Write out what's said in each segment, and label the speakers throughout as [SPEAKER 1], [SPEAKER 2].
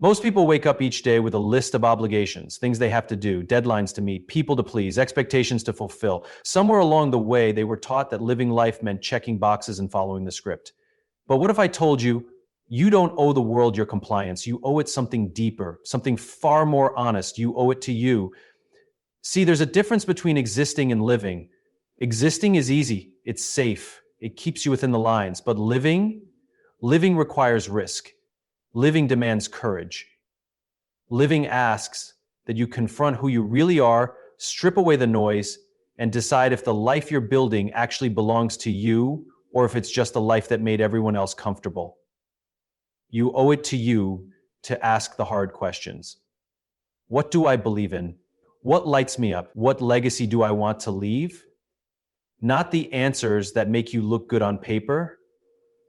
[SPEAKER 1] Most people wake up each day with a list of obligations, things they have to do, deadlines to meet, people to please, expectations to fulfill. Somewhere along the way, they were taught that living life meant checking boxes and following the script. But what if I told you, you don't owe the world your compliance. You owe it something deeper, something far more honest. You owe it to you. See, there's a difference between existing and living. Existing is easy. It's safe. It keeps you within the lines. But living requires risk. Living demands courage. Living asks that you confront who you really are, strip away the noise, and decide if the life you're building actually belongs to you or if it's just a life that made everyone else comfortable. You owe it to you to ask the hard questions. What do I believe in? What lights me up? What legacy do I want to leave? Not the answers that make you look good on paper,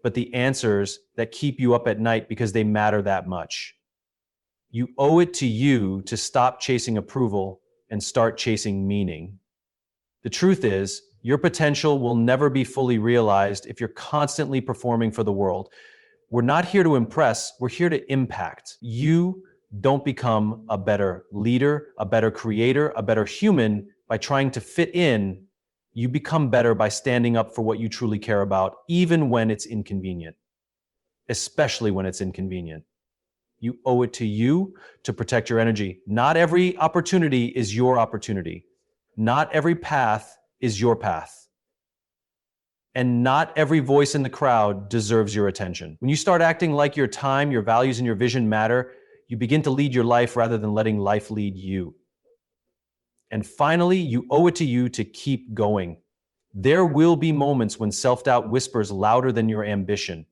[SPEAKER 1] but the answers that keep you up at night because they matter that much. You owe it to you to stop chasing approval and start chasing meaning. The truth is, your potential will never be fully realized if you're constantly performing for the world. We're not here to impress, we're here to impact. You don't become a better leader, a better creator, a better human by trying to fit in. You become better by standing up for what you truly care about, even when it's inconvenient, especially when it's inconvenient. You owe it to you to protect your energy. Not every opportunity is your opportunity. Not every path is your path. And not every voice in the crowd deserves your attention. When you start acting like your time, your values, and your vision matter, you begin to lead your life rather than letting life lead you. And finally, you owe it to you to keep going. There will be moments when self-doubt whispers louder than your ambition,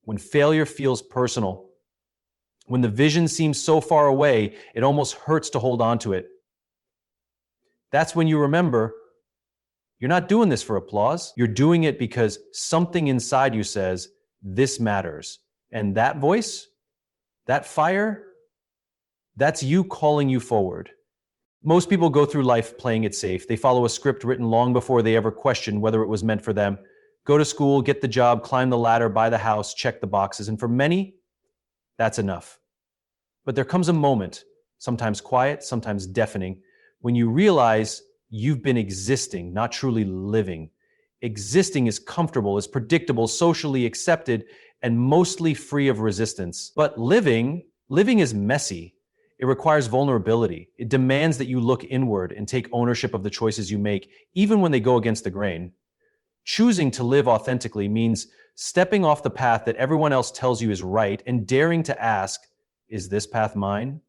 [SPEAKER 1] when failure feels personal, when the vision seems so far away, it almost hurts to hold on to it. That's when you remember, you're not doing this for applause. You're doing it because something inside you says, this matters. And that voice, that fire, that's you calling you forward. Most people go through life playing it safe. They follow a script written long before they ever question whether it was meant for them. Go to school, get the job, climb the ladder, buy the house, check the boxes. And for many, that's enough. But there comes a moment, sometimes quiet, sometimes deafening, when you realize you've been existing, not truly living. Existing is comfortable, is predictable, socially accepted, and mostly free of resistance. But living is messy. It requires vulnerability. It demands that you look inward and take ownership of the choices you make, even when they go against the grain. Choosing to live authentically means stepping off the path that everyone else tells you is right and daring to ask, is this path mine?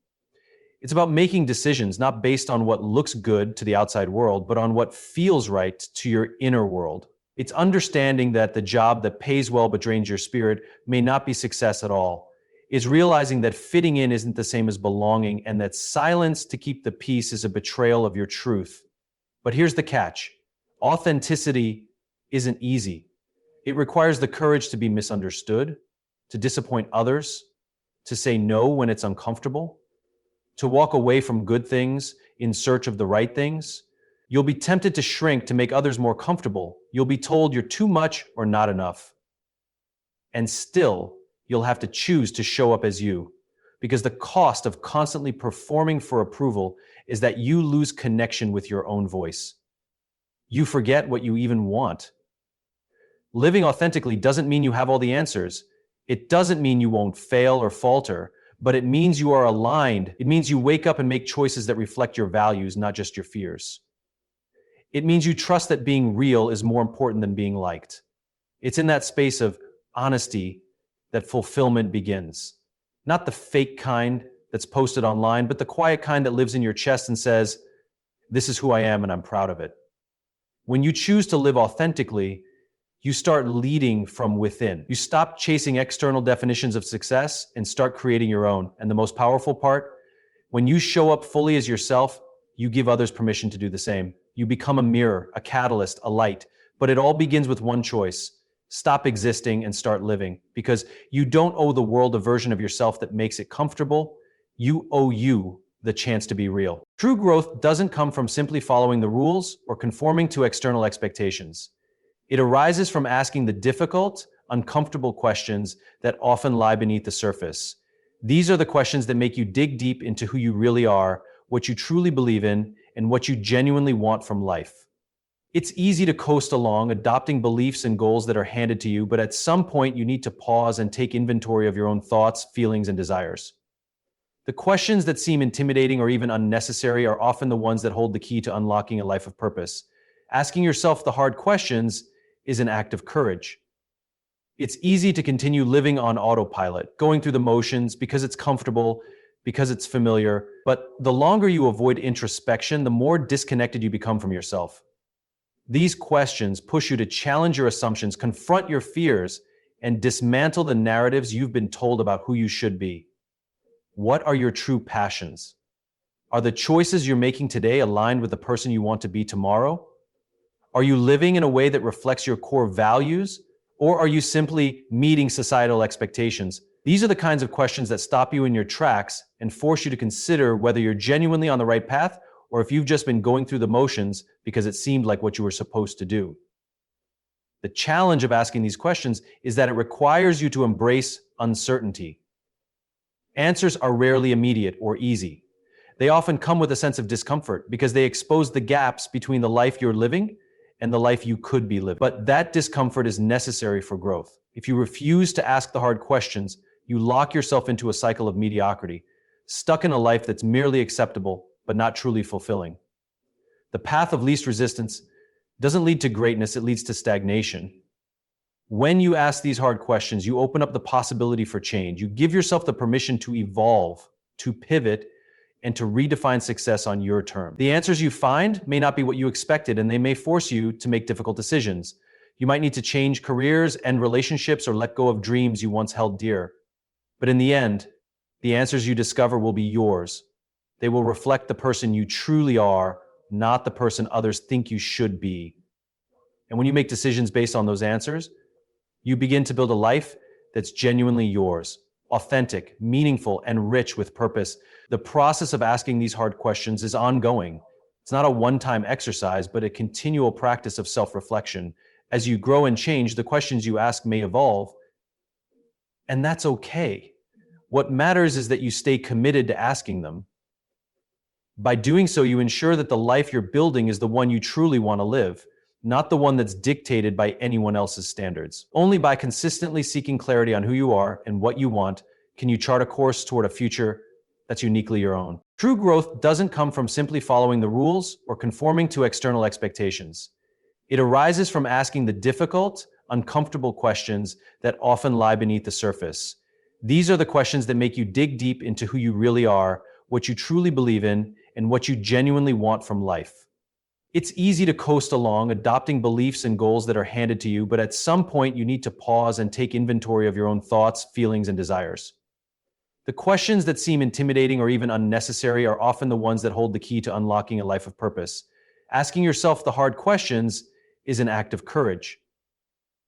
[SPEAKER 1] It's about making decisions not based on what looks good to the outside world, but on what feels right to your inner world. It's understanding that the job that pays well but drains your spirit may not be success at all. It's realizing that fitting in isn't the same as belonging, and that silence to keep the peace is a betrayal of your truth. But here's the catch. Authenticity isn't easy. It requires the courage to be misunderstood, to disappoint others, to say no when it's uncomfortable, to walk away from good things in search of the right things. You'll be tempted to shrink to make others more comfortable. You'll be told you're too much or not enough. And still, you'll have to choose to show up as you, because the cost of constantly performing for approval is that you lose connection with your own voice. You forget what you even want. Living authentically doesn't mean you have all the answers. It doesn't mean you won't fail or falter, but it means you are aligned. It means you wake up and make choices that reflect your values, not just your fears. It means you trust that being real is more important than being liked. It's in that space of honesty that fulfillment begins. Not the fake kind that's posted online, but the quiet kind that lives in your chest and says, this is who I am and I'm proud of it. When you choose to live authentically, you start leading from within. You stop chasing external definitions of success and start creating your own. And the most powerful part, when you show up fully as yourself, you give others permission to do the same. You become a mirror, a catalyst, a light. But it all begins with one choice. Stop existing and start living, because you don't owe the world a version of yourself that makes it comfortable. You owe you the chance to be real. True growth doesn't come from simply following the rules or conforming to external expectations. It arises from asking the difficult, uncomfortable questions that often lie beneath the surface. These are the questions that make you dig deep into who you really are, what you truly believe in, and what you genuinely want from life. It's easy to coast along, adopting beliefs and goals that are handed to you, but at some point you need to pause and take inventory of your own thoughts, feelings, and desires. The questions that seem intimidating or even unnecessary are often the ones that hold the key to unlocking a life of purpose. Asking yourself the hard questions is an act of courage. It's easy to continue living on autopilot, going through the motions because it's comfortable, because it's familiar, but the longer you avoid introspection, the more disconnected you become from yourself. These questions push you to challenge your assumptions, confront your fears, and dismantle the narratives you've been told about who you should be. What are your true passions? Are the choices you're making today aligned with the person you want to be tomorrow? Are you living in a way that reflects your core values? Or are you simply meeting societal expectations? These are the kinds of questions that stop you in your tracks and force you to consider whether you're genuinely on the right path or if you've just been going through the motions because it seemed like what you were supposed to do. The challenge of asking these questions is that it requires you to embrace uncertainty. Answers are rarely immediate or easy. They often come with a sense of discomfort because they expose the gaps between the life you're living and the life you could be living. But that discomfort is necessary for growth. If you refuse to ask the hard questions, you lock yourself into a cycle of mediocrity, stuck in a life that's merely acceptable but not truly fulfilling. The path of least resistance doesn't lead to greatness, it leads to stagnation. When you ask these hard questions, you open up the possibility for change. You give yourself the permission to evolve, to pivot, and to redefine success on your terms. The answers you find may not be what you expected, and they may force you to make difficult decisions. You might need to change careers, end relationships, or let go of dreams you once held dear. But in the end, the answers you discover will be yours. They will reflect the person you truly are, not the person others think you should be. And when you make decisions based on those answers, you begin to build a life that's genuinely yours, authentic, meaningful, and rich with purpose. The process of asking these hard questions is ongoing. It's not a one-time exercise, but a continual practice of self-reflection. As you grow and change, the questions you ask may evolve, and that's okay. What matters is that you stay committed to asking them. By doing so, you ensure that the life you're building is the one you truly want to live, not the one that's dictated by anyone else's standards. Only by consistently seeking clarity on who you are and what you want can you chart a course toward a future that's uniquely your own. True growth doesn't come from simply following the rules or conforming to external expectations. It arises from asking the difficult, uncomfortable questions that often lie beneath the surface. These are the questions that make you dig deep into who you really are, what you truly believe in, and what you genuinely want from life. It's easy to coast along, adopting beliefs and goals that are handed to you, but at some point you need to pause and take inventory of your own thoughts, feelings, and desires. The questions that seem intimidating or even unnecessary are often the ones that hold the key to unlocking a life of purpose. Asking yourself the hard questions is an act of courage.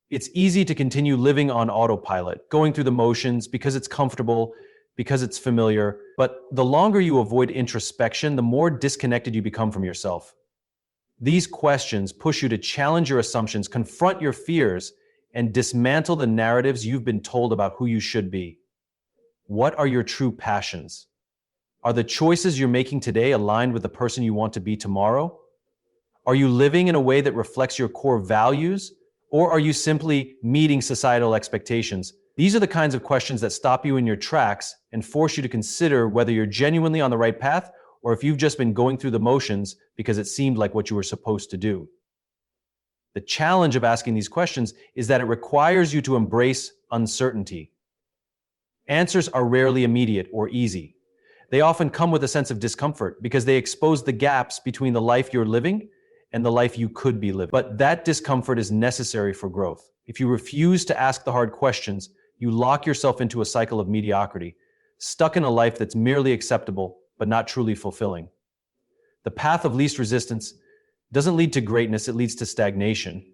[SPEAKER 1] It's easy to continue living on autopilot, going through the motions because it's comfortable, because it's familiar, but the longer you avoid introspection, the more disconnected you become from yourself. These questions push you to challenge your assumptions, confront your fears, and dismantle the narratives you've been told about who you should be. What are your true passions? Are the choices you're making today aligned with the person you want to be tomorrow? Are you living in a way that reflects your core values? Or are you simply meeting societal expectations? These are the kinds of questions that stop you in your tracks and force you to consider whether you're genuinely on the right path or if you've just been going through the motions because it seemed like what you were supposed to do. The challenge of asking these questions is that it requires you to embrace uncertainty. Answers are rarely immediate or easy. They often come with a sense of discomfort because they expose the gaps between the life you're living and the life you could be living. But that discomfort is necessary for growth. If you refuse to ask the hard questions, you lock yourself into a cycle of mediocrity, stuck in a life that's merely acceptable but not truly fulfilling. The path of least resistance doesn't lead to greatness, it leads to stagnation.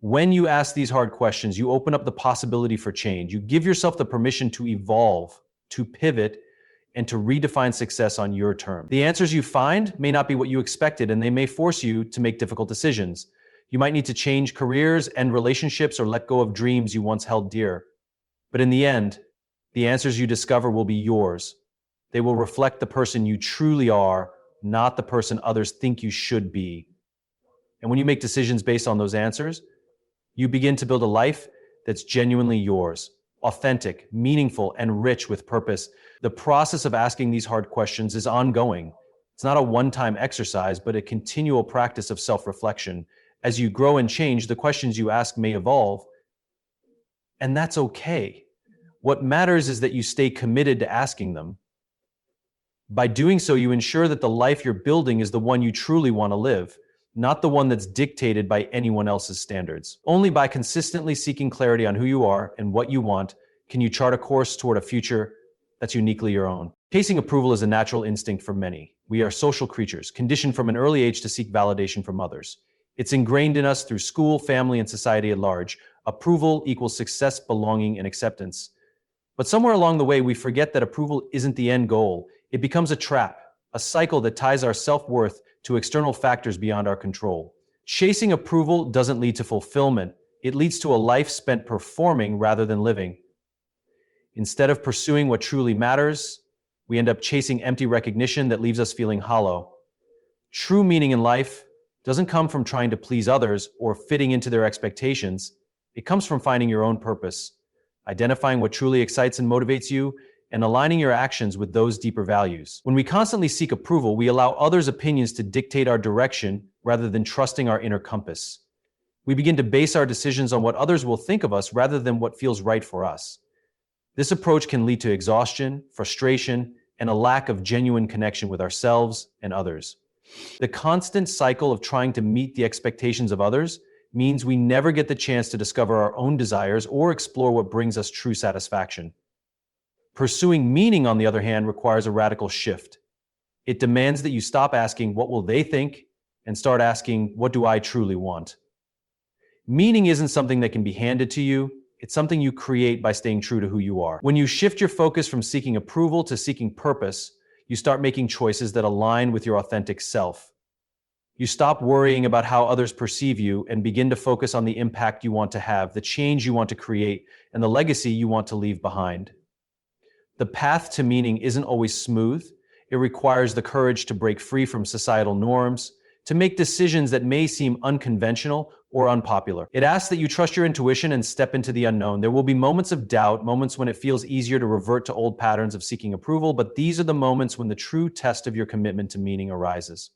[SPEAKER 1] When you ask these hard questions, you open up the possibility for change. You give yourself the permission to evolve, to pivot, and to redefine success on your terms. The answers you find may not be what you expected, and they may force you to make difficult decisions. You might need to change careers, end relationships, or let go of dreams you once held dear. But in the end, The answers you discover will be yours. They will reflect the person you truly are, not the person others think you should be. And when you make decisions based on those answers, you begin to build a life that's genuinely yours, authentic, meaningful, and rich with purpose. The process of asking these hard questions is ongoing. It's not a one-time exercise, but a continual practice of self-reflection. As you grow and change, the questions you ask may evolve, and that's okay. What matters is that you stay committed to asking them. By doing so, you ensure that the life you're building is the one you truly want to live, not the one that's dictated by anyone else's standards. Only by consistently seeking clarity on who you are and what you want can you chart a course toward a future that's uniquely your own. Chasing approval is a natural instinct for many. We are social creatures, conditioned from an early age to seek validation from others. It's ingrained in us through school, family, and society at large. Approval equals success, belonging, and acceptance. But somewhere along the way, we forget that approval isn't the end goal. It becomes a trap, a cycle that ties our self-worth to external factors beyond our control. Chasing approval doesn't lead to fulfillment. It leads to a life spent performing rather than living. Instead of pursuing what truly matters, we end up chasing empty recognition that leaves us feeling hollow. True meaning in life doesn't come from trying to please others or fitting into their expectations. It comes from finding your own purpose, identifying what truly excites and motivates you, and aligning your actions with those deeper values. When we constantly seek approval, we allow others' opinions to dictate our direction rather than trusting our inner compass. We begin to base our decisions on what others will think of us rather than what feels right for us. This approach can lead to exhaustion, frustration, and a lack of genuine connection with ourselves and others. The constant cycle of trying to meet the expectations of others means we never get the chance to discover our own desires or explore what brings us true satisfaction. Pursuing meaning, on the other hand, requires a radical shift. It demands that you stop asking, "What will they think?" and start asking, "What do I truly want?" Meaning isn't something that can be handed to you. It's something you create by staying true to who you are. When you shift your focus from seeking approval to seeking purpose, you start making choices that align with your authentic self. You stop worrying about how others perceive you and begin to focus on the impact you want to have, the change you want to create, and the legacy you want to leave behind. The path to meaning isn't always smooth. It requires the courage to break free from societal norms, to make decisions that may seem unconventional or unpopular. It asks that you trust your intuition and step into the unknown. There will be moments of doubt, moments when it feels easier to revert to old patterns of seeking approval, but these are the moments when the true test of your commitment to meaning arises.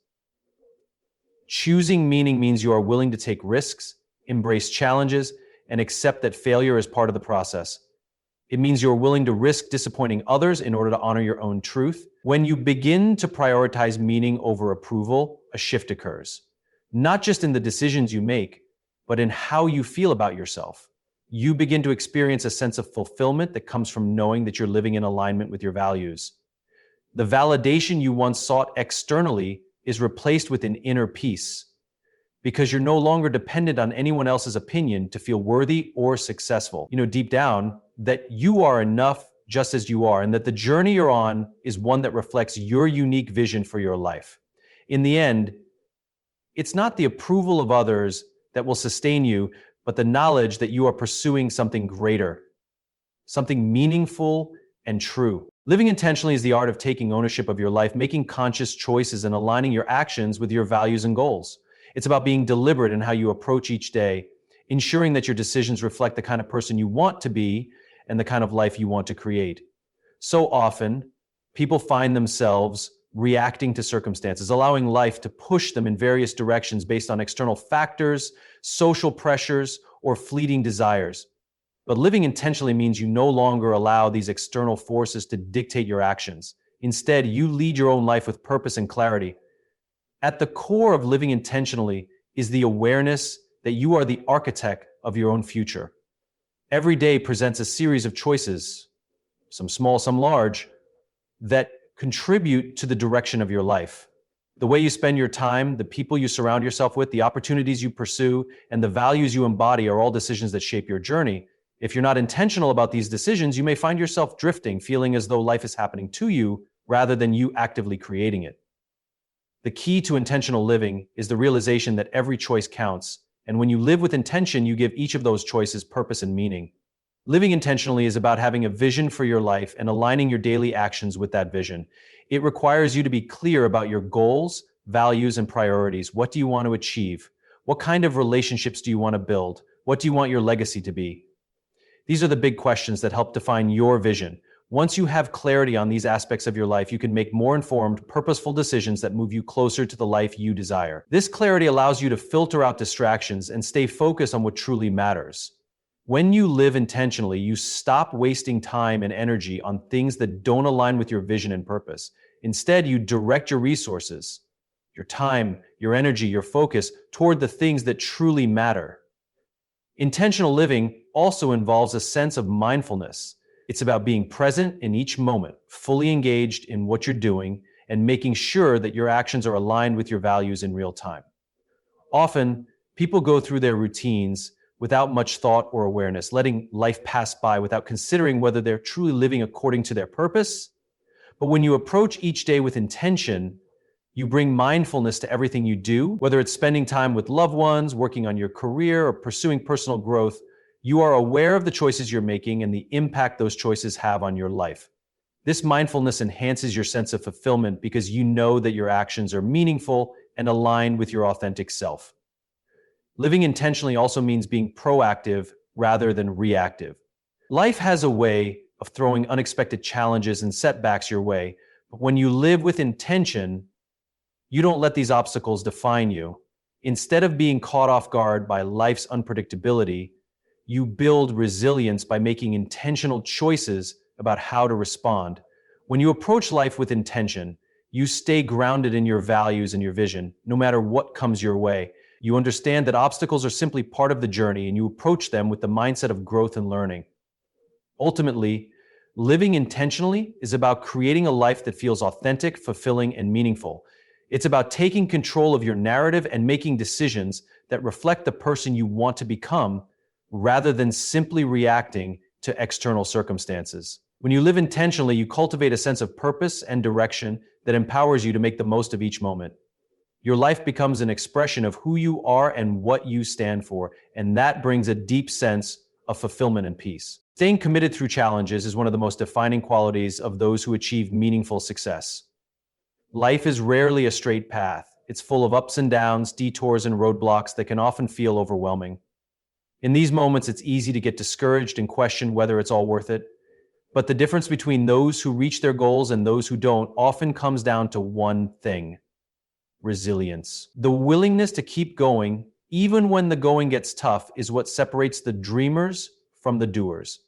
[SPEAKER 1] Choosing meaning means you are willing to take risks, embrace challenges, and accept that failure is part of the process. It means you're willing to risk disappointing others in order to honor your own truth. When you begin to prioritize meaning over approval, a shift occurs. Not just in the decisions you make, but in how you feel about yourself. You begin to experience a sense of fulfillment that comes from knowing that you're living in alignment with your values. The validation you once sought externally is replaced with an inner peace, because you're no longer dependent on anyone else's opinion to feel worthy or successful. You know deep down that you are enough just as you are, and that the journey you're on is one that reflects your unique vision for your life. In the end, it's not the approval of others that will sustain you, but the knowledge that you are pursuing something greater, something meaningful and true. Living intentionally is the art of taking ownership of your life, making conscious choices, and aligning your actions with your values and goals. It's about being deliberate in how you approach each day, ensuring that your decisions reflect the kind of person you want to be and the kind of life you want to create. So often, people find themselves reacting to circumstances, allowing life to push them in various directions based on external factors, social pressures, or fleeting desires. But living intentionally means you no longer allow these external forces to dictate your actions. Instead, you lead your own life with purpose and clarity. At the core of living intentionally is the awareness that you are the architect of your own future. Every day presents a series of choices, some small, some large, that contribute to the direction of your life. The way you spend your time, the people you surround yourself with, the opportunities you pursue, and the values you embody are all decisions that shape your journey. If you're not intentional about these decisions, you may find yourself drifting, feeling as though life is happening to you rather than you actively creating it. The key to intentional living is the realization that every choice counts, and when you live with intention, you give each of those choices purpose and meaning. Living intentionally is about having a vision for your life and aligning your daily actions with that vision. It requires you to be clear about your goals, values, and priorities. What do you want to achieve? What kind of relationships do you want to build? What do you want your legacy to be? These are the big questions that help define your vision. Once you have clarity on these aspects of your life, you can make more informed, purposeful decisions that move you closer to the life you desire. This clarity allows you to filter out distractions and stay focused on what truly matters. When you live intentionally, you stop wasting time and energy on things that don't align with your vision and purpose. Instead, you direct your resources, your time, your energy, your focus toward the things that truly matter. Intentional living also involves a sense of mindfulness. It's about being present in each moment, fully engaged in what you're doing, and making sure that your actions are aligned with your values in real time. Often, people go through their routines without much thought or awareness, letting life pass by without considering whether they're truly living according to their purpose. But when you approach each day with intention, you bring mindfulness to everything you do, whether it's spending time with loved ones, working on your career, or pursuing personal growth. You are aware of the choices you're making and the impact those choices have on your life. This mindfulness enhances your sense of fulfillment because you know that your actions are meaningful and aligned with your authentic self. Living intentionally also means being proactive rather than reactive. Life has a way of throwing unexpected challenges and setbacks your way, but when you live with intention, you don't let these obstacles define you. Instead of being caught off guard by life's unpredictability, you build resilience by making intentional choices about how to respond. When you approach life with intention, you stay grounded in your values and your vision, no matter what comes your way. You understand that obstacles are simply part of the journey, and you approach them with the mindset of growth and learning. Ultimately, living intentionally is about creating a life that feels authentic, fulfilling, and meaningful. It's about taking control of your narrative and making decisions that reflect the person you want to become, rather than simply reacting to external circumstances. When you live intentionally, you cultivate a sense of purpose and direction that empowers you to make the most of each moment. Your life becomes an expression of who you are and what you stand for, and that brings a deep sense of fulfillment and peace. Staying committed through challenges is one of the most defining qualities of those who achieve meaningful success. Life is rarely a straight path. It's full of ups and downs, detours, and roadblocks that can often feel overwhelming. In these moments, it's easy to get discouraged and question whether it's all worth it. But the difference between those who reach their goals and those who don't often comes down to one thing: resilience. The willingness to keep going, even when the going gets tough, is what separates the dreamers from the doers.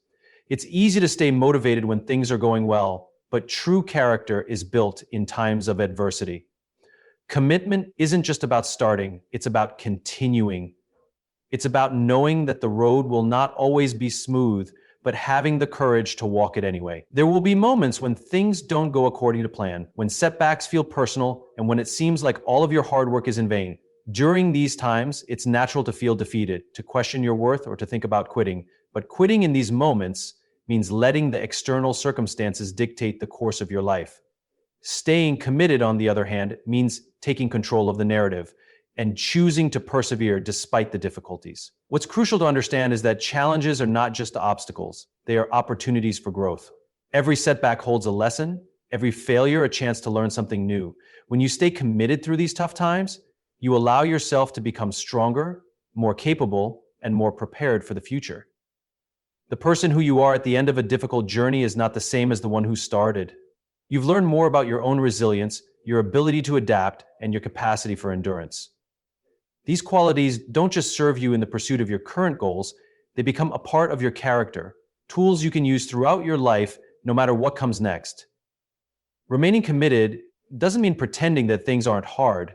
[SPEAKER 1] It's easy to stay motivated when things are going well, but true character is built in times of adversity. Commitment isn't just about starting, it's about continuing. It's about knowing that the road will not always be smooth, but having the courage to walk it anyway. There will be moments when things don't go according to plan, when setbacks feel personal, and when it seems like all of your hard work is in vain. During these times, it's natural to feel defeated, to question your worth, or to think about quitting. But quitting in these moments means letting the external circumstances dictate the course of your life. Staying committed, on the other hand, means taking control of the narrative and choosing to persevere despite the difficulties. What's crucial to understand is that challenges are not just obstacles, they are opportunities for growth. Every setback holds a lesson, every failure a chance to learn something new. When you stay committed through these tough times, you allow yourself to become stronger, more capable, and more prepared for the future. The person who you are at the end of a difficult journey is not the same as the one who started. You've learned more about your own resilience, your ability to adapt, and your capacity for endurance. These qualities don't just serve you in the pursuit of your current goals, they become a part of your character, tools you can use throughout your life, no matter what comes next. Remaining committed doesn't mean pretending that things aren't hard.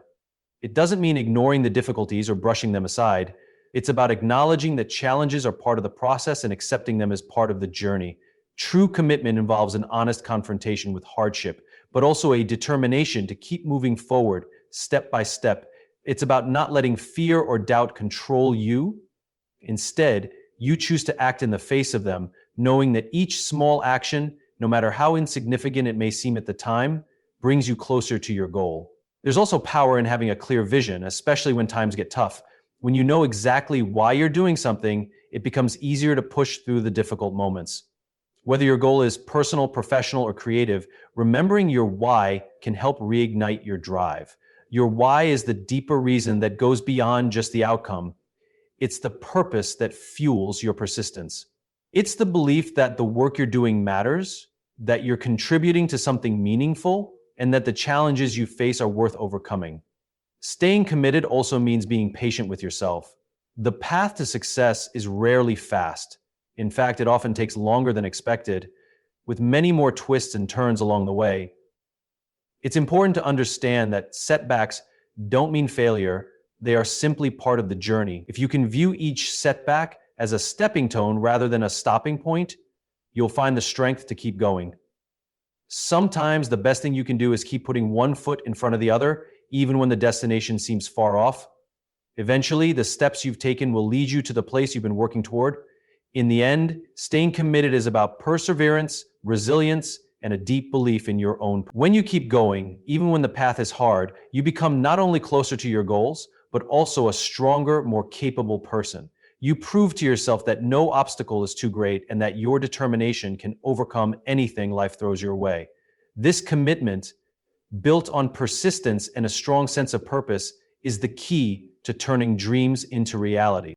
[SPEAKER 1] It doesn't mean ignoring the difficulties or brushing them aside. It's about acknowledging that challenges are part of the process and accepting them as part of the journey. True commitment involves an honest confrontation with hardship, but also a determination to keep moving forward, step by step. It's about not letting fear or doubt control you. Instead, you choose to act in the face of them, knowing that each small action, no matter how insignificant it may seem at the time, brings you closer to your goal. There's also power in having a clear vision, especially when times get tough. When you know exactly why you're doing something, it becomes easier to push through the difficult moments. Whether your goal is personal, professional, or creative, remembering your why can help reignite your drive. Your why is the deeper reason that goes beyond just the outcome. It's the purpose that fuels your persistence. It's the belief that the work you're doing matters, that you're contributing to something meaningful, and that the challenges you face are worth overcoming. Staying committed also means being patient with yourself. The path to success is rarely fast. In fact, it often takes longer than expected, with many more twists and turns along the way. It's important to understand that setbacks don't mean failure, they are simply part of the journey. If you can view each setback as a stepping stone rather than a stopping point, you'll find the strength to keep going. Sometimes the best thing you can do is keep putting one foot in front of the other, even when the destination seems far off. Eventually, the steps you've taken will lead you to the place you've been working toward. In the end, staying committed is about perseverance, resilience, and a deep belief in your own. When you keep going, even when the path is hard, you become not only closer to your goals, but also a stronger, more capable person. You prove to yourself that no obstacle is too great and that your determination can overcome anything life throws your way. This commitment, built on persistence and a strong sense of purpose, is the key to turning dreams into reality.